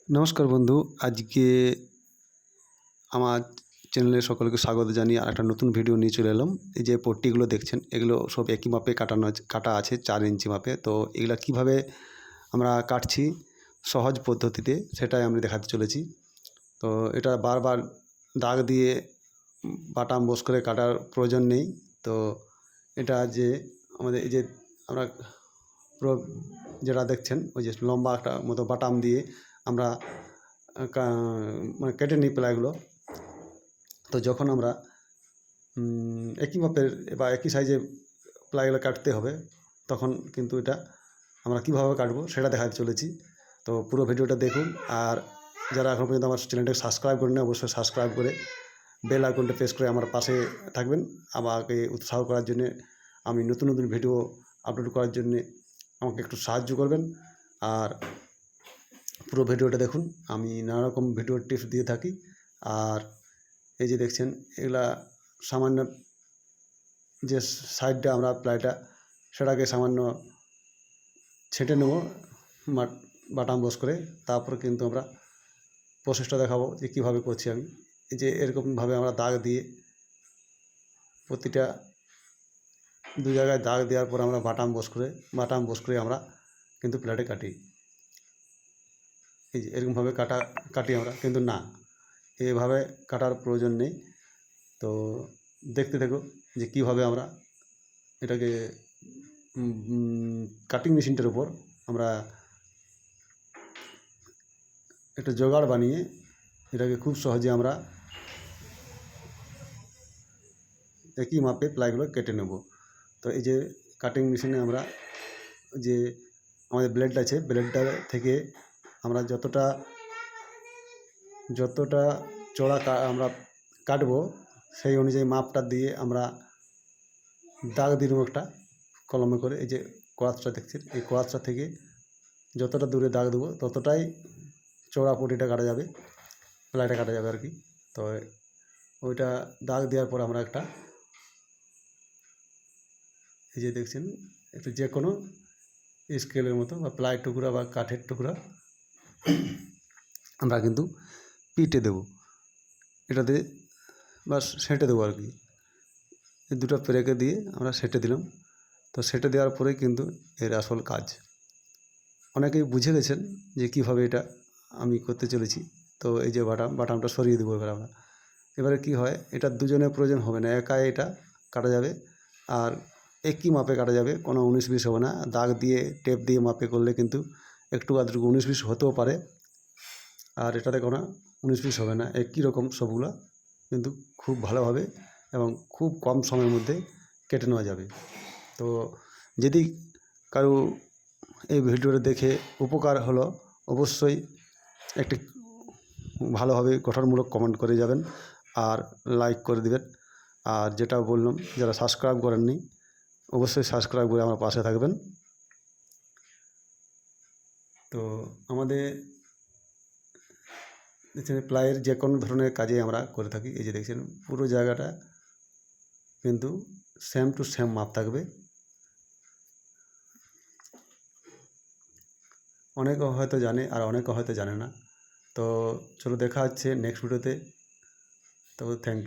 নমস্কার বন্ধু, আজকে আমার চ্যানেলে সকলকে স্বাগত জানিয়ে আর একটা নতুন ভিডিও নিয়ে চলে এলাম। এই যে পট্টিগুলো দেখছেন, এগুলো সব একই মাপে কাটা আছে 4 ইঞ্চি মাপে। তো এগুলা কিভাবে আমরা কাটছি সহজ পদ্ধতিতে, সেটাই আমি দেখাতে চলেছি। তো এটা বারবার দাগ দিয়ে বাটাম বোস করে কাটার প্রয়োজন নেই। তো এটা যে আমাদের এই যে আমরা পুরো যেটা দেখছেন, ওই যে লম্বা একটা মতো বাটাম দিয়ে আমরা মানে কেটে নিই প্লাইগুলো। তো যখন আমরা একই মাপের বা একই সাইজে প্লাইগুলো কাটতে হবে, তখন কিন্তু এটা আমরা কীভাবে কাটবো সেটা দেখাতে চলেছি। তো পুরো ভিডিওটা দেখুন। আর যারা এখন পর্যন্ত আমার চ্যানেলটাকে সাবস্ক্রাইব করেন না, অবশ্যই সাবস্ক্রাইব করে বেল আইকনটা প্রেস করে আমার পাশে থাকবেন, আমাকে উৎসাহ করার জন্যে, আমি নতুন নতুন ভিডিও আপলোড করার জন্যে আমাকে একটু সাহায্য করবেন। আর পুরো ভিডিওটা দেখুন, আমি নানা রকম ভিডিও টিপস দিয়ে থাকি। আর এই যে দেখছেন, এগুলা সামান্য যে সাইডটা আমরা প্লাইটা সেটাকে সামান্য ছেঁটে নেব বাটাম বস করে। তারপরে কিন্তু আমরা প্রসেসটা দেখাবো যে কীভাবে করছি আমি। এই যে এরকমভাবে আমরা দাগ দিয়ে প্রতিটা দু জায়গায় দাগ দেওয়ার পর আমরা বাটাম বস করে আমরা কিন্তু প্লেটে কাটি। এই যে এরকমভাবে কাটি আমরা, কিন্তু না, এভাবে কাটার প্রয়োজন নেই। তো দেখতে থাকো যে কীভাবে আমরা এটাকে কাটিং মেশিনটার উপর আমরা একটা জোগাড় বানিয়ে এটাকে খুব সহজে আমরা একই মাপে প্লাইগুলো কেটে নেব। তো এই যে কাটিং মেশিনে আমরা যে আমাদের ব্লেড আছে, ব্লেডটা থেকে আমরা যতটা চড়া আমরা কাটবো, সেই অনুযায়ী মাপটা দিয়ে আমরা দাগ দিয়ে দেবো একটা কলমে করে। এই যে কোয়াশটা দেখছেন, এই কোয়াশটা থেকে যতটা দূরে দাগ দেবো ততটাই চড়া পটিটা কাটা যাবে, প্লাইটা কাটা যাবে আর কি। তো ওইটা দাগ দেওয়ার পর আমরা একটা, এই যে দেখছেন, একটু যে কোনো স্কেলের মতো বা প্লাই টুকরা বা কাঠের টুকরা আমরা কিন্তু পিটে দেবো, এটাতে বা সেঁটে দেবো আর কি। এই দুটো পেরেকে দিয়ে আমরা সেঁটে দিলাম। তো সেঁটে দেওয়ার পরেই কিন্তু এর আসল কাজ। অনেকেই বুঝে গেছেন যে কীভাবে এটা আমি করতে চলেছি। তো এই যে বাটামটা সরিয়ে দেবো এবারে কি হয়, এটা দুজনের প্রয়োজন হবে না, একাই এটা কাটা যাবে। আর একই মাপে কাটা যাবে, কোনো 19-20 হবে না। দাগ দিয়ে টেপ দিয়ে মাপে করলে কিন্তু একটু আধটু 19-20 হতেও পারে, আর এটাতে কোনো 19-20 হবে না। একই রকম সবগুলো কিন্তু খুব ভালোভাবে এবং খুব কম সময়ের মধ্যে কেটে নেওয়া যাবে। তো যদি কারো এই ভিডিওটা দেখে উপকার হলো, অবশ্যই একটি ভালোভাবে গঠনমূলক কমেন্ট করে যাবেন আর লাইক করে দেবেন। আর যেটা বললাম, যারা সাবস্ক্রাইব করেননি অবশ্যই সাবস্ক্রাইব করে আমার পাশে থাকবেন। তো আমাদের দেখছেন প্লাইয়ের যে কোনো ধরনের কাজে আমরা করে থাকি। এই যে দেখছেন পুরো জায়গাটা কিন্তু সেম টু সেম মাপ থাকবে। অনেকে হয়তো জানে আর অনেকে হয়তো জানে না। তো চলো দেখা হচ্ছে নেক্সট ভিডিওতে। তো থ্যাংক ইউ।